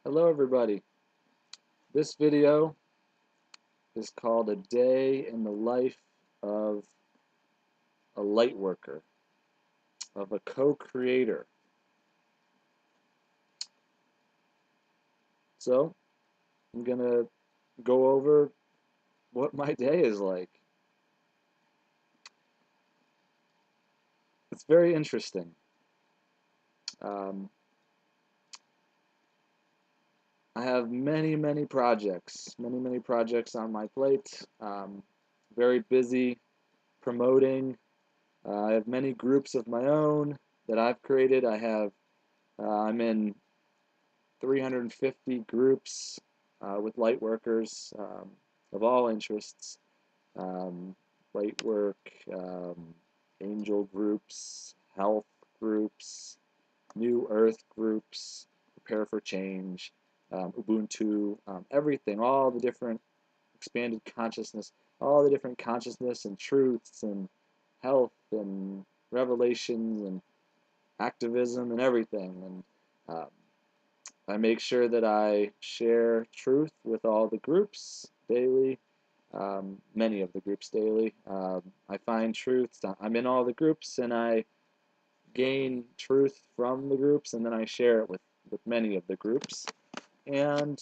Hello everybody. This video is called A Day in the Life of a Lightworker, of a co-creator. So, I'm going to go over what my day is like. It's very interesting. Um, I have many projects, many projects on my plate. Very busy promoting. I have many groups of my own that I've created. I'm in 350 groups with lightworkers of all interests, um, light work, angel groups, health groups, new earth groups, prepare for change, Ubuntu, everything, all the different expanded consciousness, all the different consciousness and truths and health and revelations and activism and everything. And I make sure that I share truth with all the groups daily, many of the groups daily. I find truths. I'm in all the groups and I gain truth from the groups and then I share it with many of the groups. And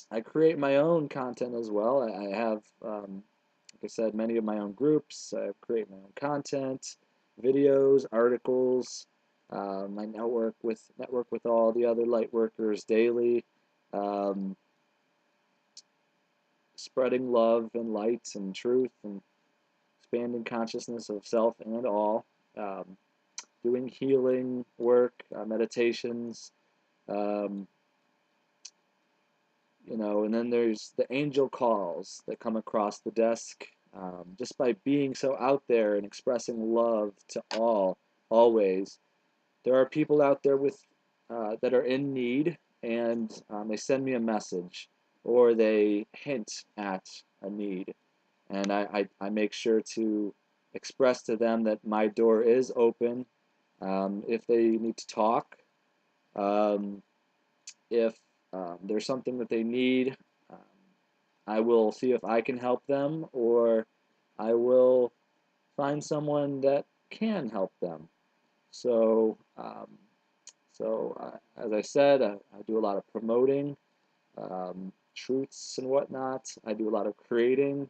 I create my own content as well. I have, like I said, many of my own groups. I create my own content, videos, articles. I network with all the other light workers daily, um, spreading love and light and truth and expanding consciousness of self and all. Um, Doing healing work, meditations, um, and then there's the angel calls that come across the desk. Just by being so out there and expressing love to all, always. There are people out there that are in need, and they send me a message, or they hint at a need, and I make sure to express to them that my door is open. If they need to talk, um, if there's something that they need, um, I will see if I can help them, or I will find someone that can help them. So, as I said, I do a lot of promoting, truths and whatnot. I do a lot of creating.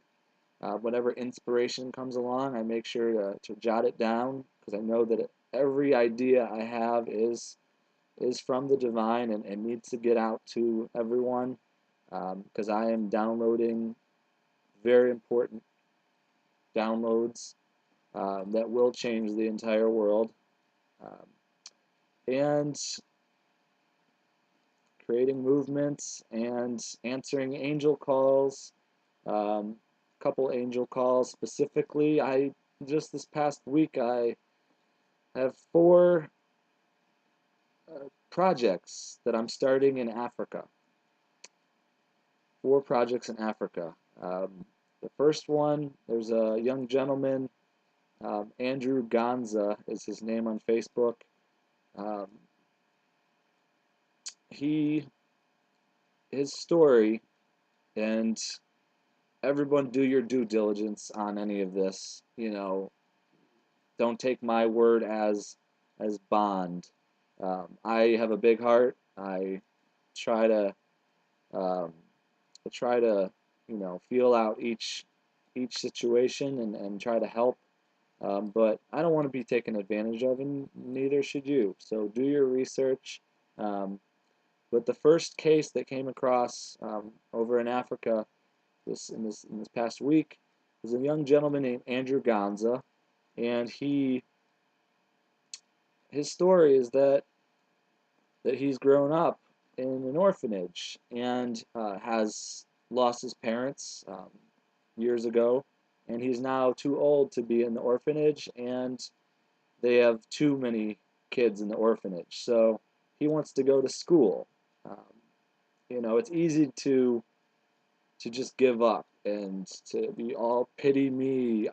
Whenever inspiration comes along, I make sure to jot it down because I know that every idea I have is from the divine and needs to get out to everyone because I am downloading very important downloads that will change the entire world. Um, and creating movements and answering angel calls. Um, Couple angel calls specifically. I just this past week I have four projects that I'm starting in Africa. Four projects in Africa. The first one, there's a young gentleman, Andrew Ganza is his name on Facebook. Um, he his story, and everyone do your due diligence on any of this. Don't take my word as bond. I have a big heart. Try to um, I try to feel out each situation and try to help. But I don't want to be taken advantage of, and neither should you. So do your research. Um, but the first case that came across over in Africa in this past week was a young gentleman named Andrew Ganza, and his story is that he's grown up in an orphanage and has lost his parents years ago, and he's now too old to be in the orphanage, and they have too many kids in the orphanage. So he wants to go to school. Um, it's easy to just give up and to be all pity me.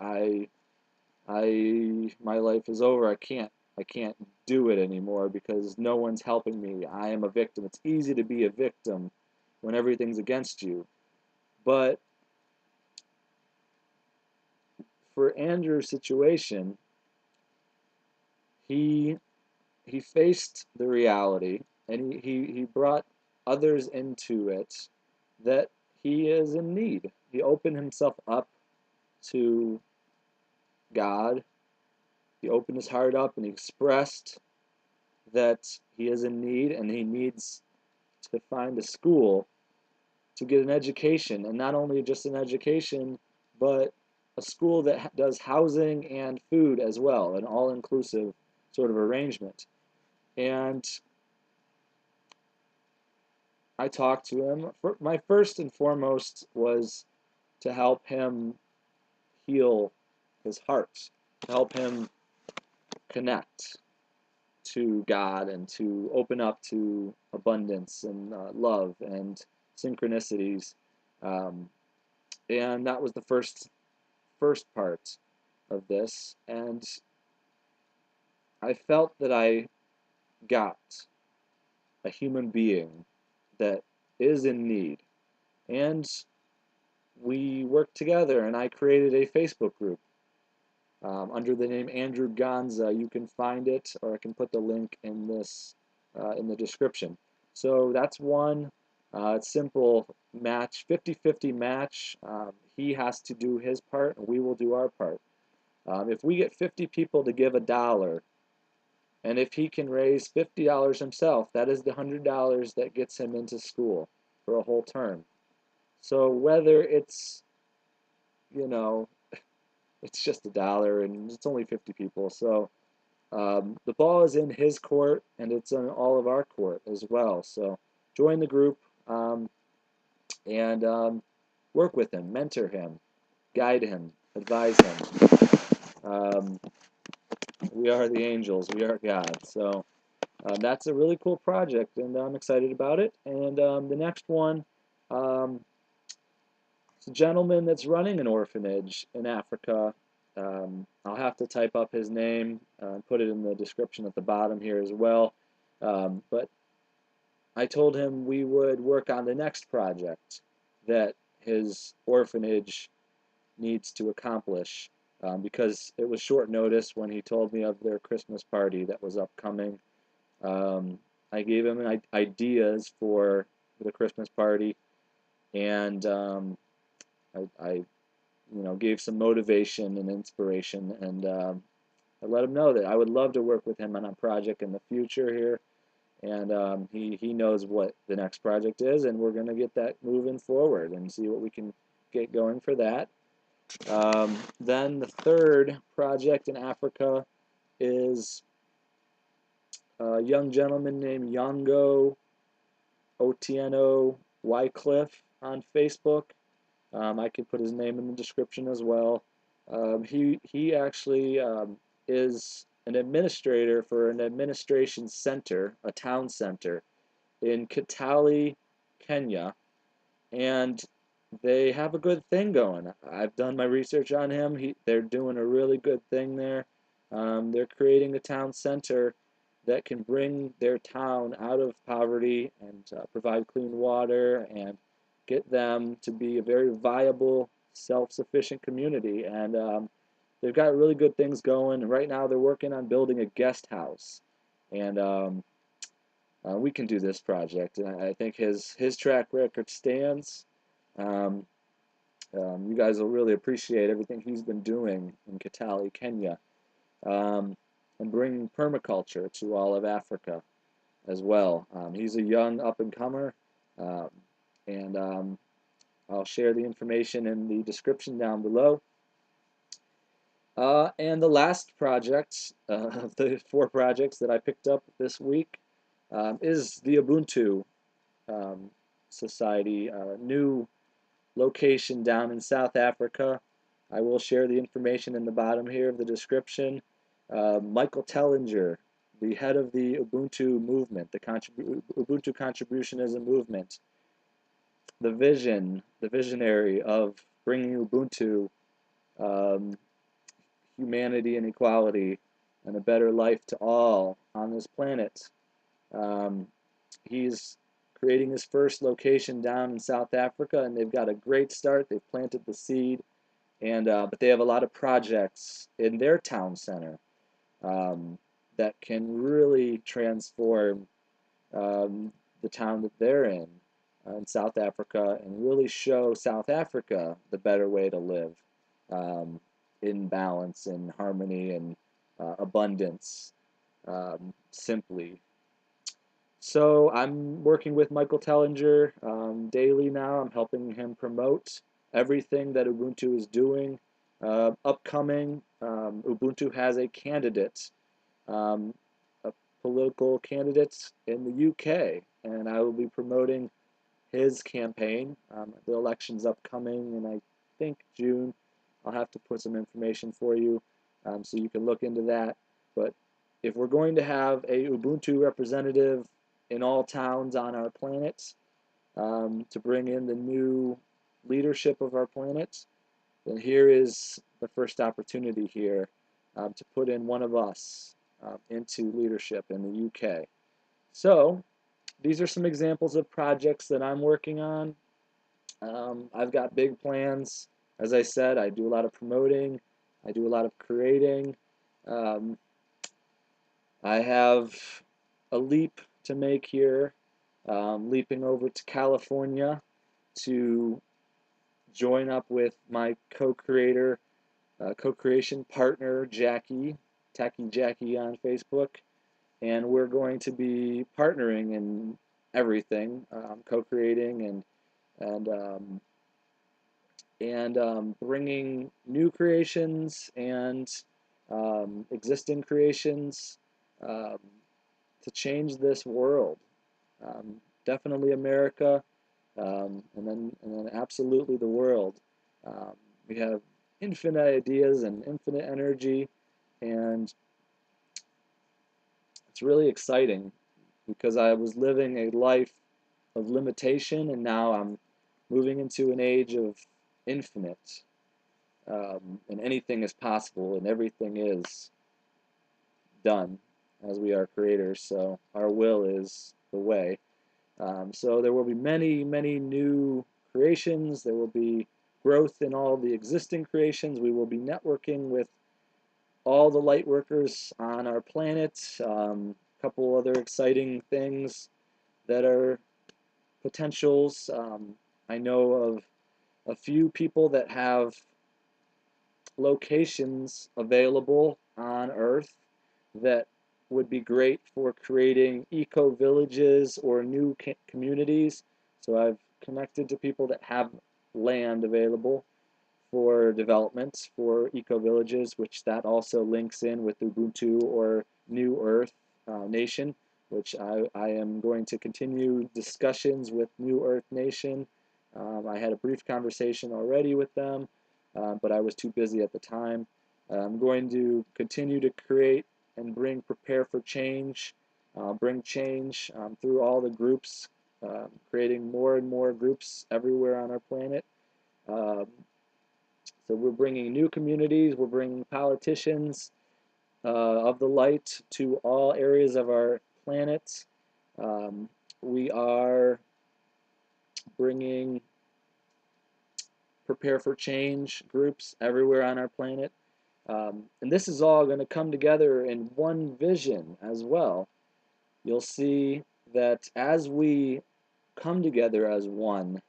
My life is over. I can't do it anymore because no one's helping me. I am a victim. It's easy to be a victim when everything's against you. But for Andrew's situation, he he faced the reality, and he brought others into it that he is in need. He opened himself up to God. He opened his heart up and he expressed that he is in need and he needs to find a school to get an education, and not only just an education, but a school that does housing and food as well, an all-inclusive sort of arrangement. And I talked to him. My first and foremost was to help him heal his heart, to help him connect to God and to open up to abundance and love and synchronicities. Um, and that was the first part of this. And I felt that I got a human being that is in need. And we worked together, and I created a Facebook group under the name Andrew Gonza. You can find it, or I can put the link in this in the description. So that's one. It's simple match, 50-50 match. He has to do his part, and we will do our part. If we get 50 people to give $1, and if he can raise $50 himself, that is the $100 that gets him into school for a whole term. So whether it's, you know, it's just $1 and it's only 50 people. So the ball is in his court and it's in all of our court as well. So join the group and work with him, mentor him, guide him, advise him. We are the angels, we are God. So that's a really cool project, and I'm excited about it. And the next one, it's a gentleman that's running an orphanage in Africa. I'll have to type up his name and put it in the description at the bottom here as well. But I told him we would work on the next project that his orphanage needs to accomplish because it was short notice when he told me of their Christmas party that was upcoming. I gave him ideas for the Christmas party, and I gave some motivation and inspiration, and I let him know that I would love to work with him on a project in the future here, and he knows what the next project is, and we're going to get that moving forward and see what we can get going for that. Then the third project in Africa is a young gentleman named Yango Otieno Wycliffe on Facebook. I can put his name in the description as well. He actually is an administrator for an administration center, a town center, in Kitale, Kenya, and they have a good thing going. I've done my research on him. They're doing a really good thing there. They're creating a town center that can bring their town out of poverty and provide clean water and get them to be a very viable, self-sufficient community. And they've got really good things going. And right now they're working on building a guest house. And we can do this project. And I think his track record stands. Um, you guys will really appreciate everything he's been doing in Kitale, Kenya, and bringing permaculture to all of Africa as well. He's a young up-and-comer, um, and I'll share the information in the description down below. And the last project of the 4 projects that I picked up this week is the Ubuntu Society, new location down in South Africa. I will share the information in the bottom here of the description. Michael Tellinger, the head of the Ubuntu movement, the Ubuntu Contributionism movement, the visionary of bringing Ubuntu, humanity and equality and a better life to all on this planet. Um, he's creating his first location down in South Africa, and they've got a great start. They've planted the seed, and but they have a lot of projects in their town center um, that can really transform the town that they're in South Africa, and really show South Africa the better way to live um, in balance and harmony and abundance, simply. So I'm working with Michael Tellinger daily now. I'm helping him promote everything that Ubuntu is doing. Upcoming, Ubuntu has a candidate, um, a political candidate in the UK, and I will be promoting his campaign. The election's upcoming in, I think, June. I'll have to put some information for you so you can look into that. But if we're going to have a Ubuntu representative in all towns on our planet to bring in the new leadership of our planet, then here is the first opportunity here to put in one of us into leadership in the UK. So these are some examples of projects that I'm working on. I've got big plans. As I said, I do a lot of promoting. I do a lot of creating. Um, I have a leap to make here, leaping over to California to join up with my co-creator, co-creation partner, Jackie, Tacky Jackie on Facebook, and we're going to be partnering in everything, co-creating and bringing new creations and existing creations um, to change this world. Definitely America, and then absolutely the world. Um, we have infinite ideas and infinite energy, and it's really exciting because I was living a life of limitation, and now I'm moving into an age of infinite, and anything is possible, and everything is done as we are creators. So our will is the way. So there will be many, many new creations. There will be growth in all the existing creations. We will be networking with all the light workers on our planet. A couple other exciting things that are potentials. I know of a few people that have locations available on Earth that would be great for creating eco-villages or new communities. So I've connected to people that have land available for development for eco-villages, which that also links in with Ubuntu or New Earth Nation, which I am going to continue discussions with New Earth Nation. I had a brief conversation already with them, but I was too busy at the time. I'm going to continue to create and prepare for change, bring change through all the groups, creating more and more groups everywhere on our planet. Um, so we're bringing new communities, we're bringing politicians of the light to all areas of our planet. Um, we are bringing prepare for change groups everywhere on our planet. And this is all going to come together in one vision as well. You'll see that as we come together as one,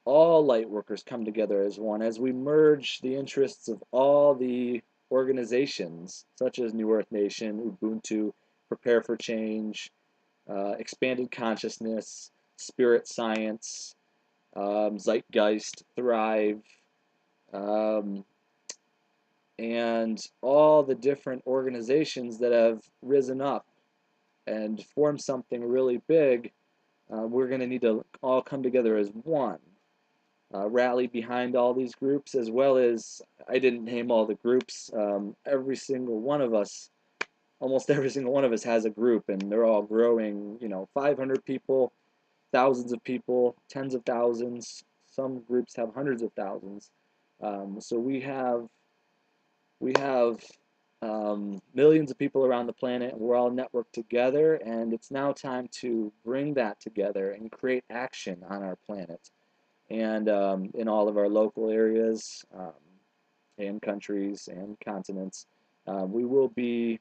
all light workers come together as one, as we merge the interests of all the organizations, such as New Earth Nation, Ubuntu, Prepare for Change, Expanded Consciousness, Spirit Science, Zeitgeist, Thrive, um, and all the different organizations that have risen up and formed something really big. We're going to need to all come together as one. Rally behind all these groups, as well as, I didn't name all the groups. Every single one of us, almost every single one of us has a group, and they're all growing, 500 people, thousands of people, tens of thousands. Some groups have hundreds of thousands. So we have millions of people around the planet. We're all networked together, and it's now time to bring that together and create action on our planet and in all of our local areas and countries and continents. We will be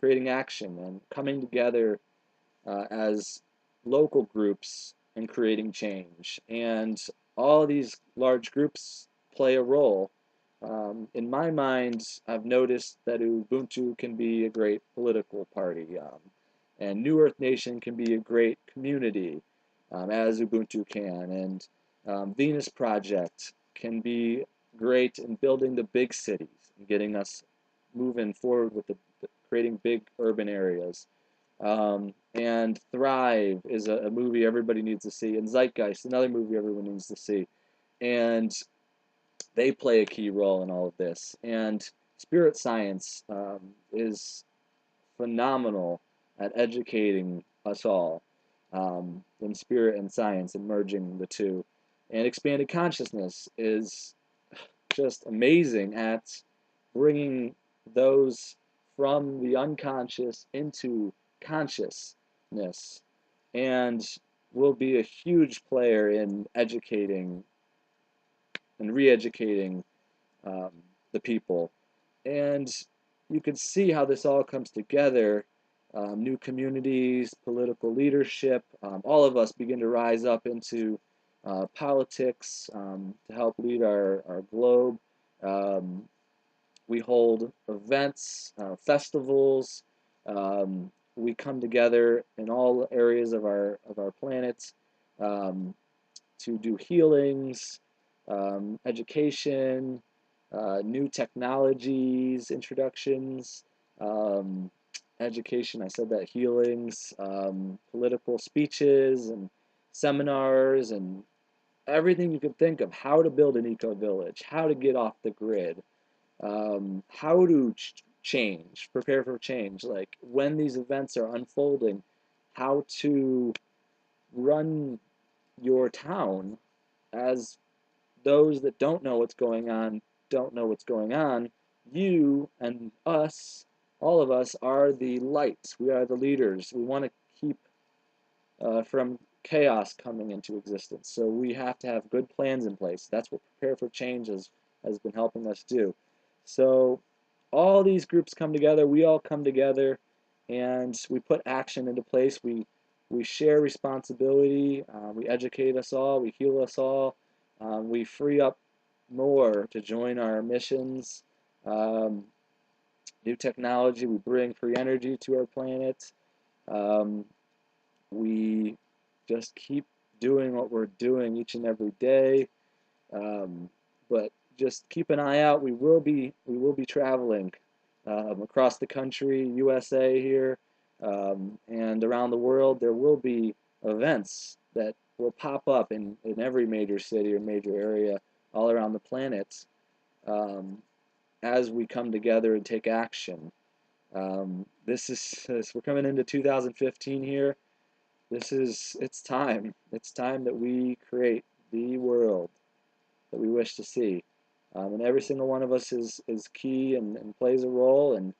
creating action and coming together as local groups and creating change. And all these large groups play a role. In my mind, I've noticed that Ubuntu can be a great political party, and New Earth Nation can be a great community, as Ubuntu can, and Venus Project can be great in building the big cities and getting us moving forward with creating big urban areas. And Thrive is a movie everybody needs to see, and Zeitgeist, another movie everyone needs to see. And they play a key role in all of this. And Spirit Science is phenomenal at educating us all in spirit and science and merging the two. And Expanded Consciousness is just amazing at bringing those from the unconscious into consciousness, and will be a huge player in educating and re-educating um, the people. And you can see how this all comes together. New communities, political leadership, all of us begin to rise up into politics to help lead our globe. Um, we hold events, festivals. We come together in all areas of our planet um, to do healings, education, new technologies, introductions, um, education. I said that healings, political speeches, and seminars, and everything you could think of. How to build an eco village, how to get off the grid, how to change, prepare for change. Like when these events are unfolding, how to run your town as those that don't know what's going on don't know what's going on. You and us, all of us, are the lights. We are the leaders. We want to keep from chaos coming into existence. So we have to have good plans in place. That's what Prepare for Change has been helping us do. So all these groups come together. We all come together, and we put action into place. We share responsibility. We educate us all. We heal us all. We free up more to join our missions. Um, New technology. We bring free energy to our planet. Um, we just keep doing what we're doing each and every day. But just keep an eye out. We will be traveling across the country, USA here, and around the world. There will be events that will pop up in every major city or major area all around the planet um, as we come together and take action. We're coming into 2015 here. It's time. It's time that we create the world that we wish to see. And every single one of us is key and plays a role, and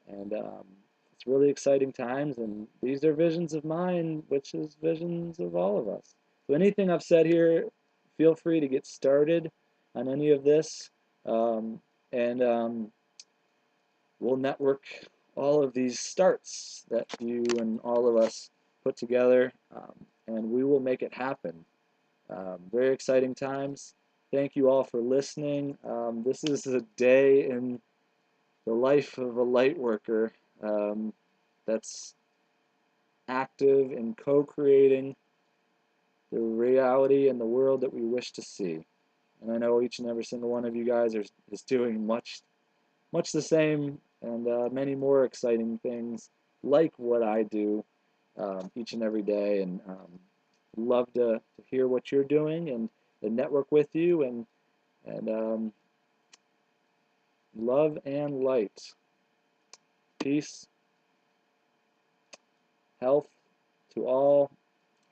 it's really exciting times, and these are visions of mine, which is visions of all of us. So anything I've said here, feel free to get started on any of this, and we'll network all of these starts that you and all of us put together, and we will make it happen. Very exciting times. Thank you all for listening. This is a day in the life of a light worker that's active in co-creating the reality and the world that we wish to see. And I know each and every single one of you guys is doing much the same, and many more exciting things like what I do each and every day. And love to hear what you're doing and network with you, and love and light, peace, health to all,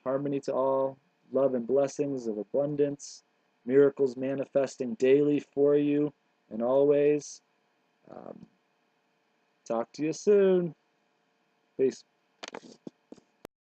harmony to all, love and blessings of abundance, miracles manifesting daily for you and always. Um, Talk to you soon. Peace.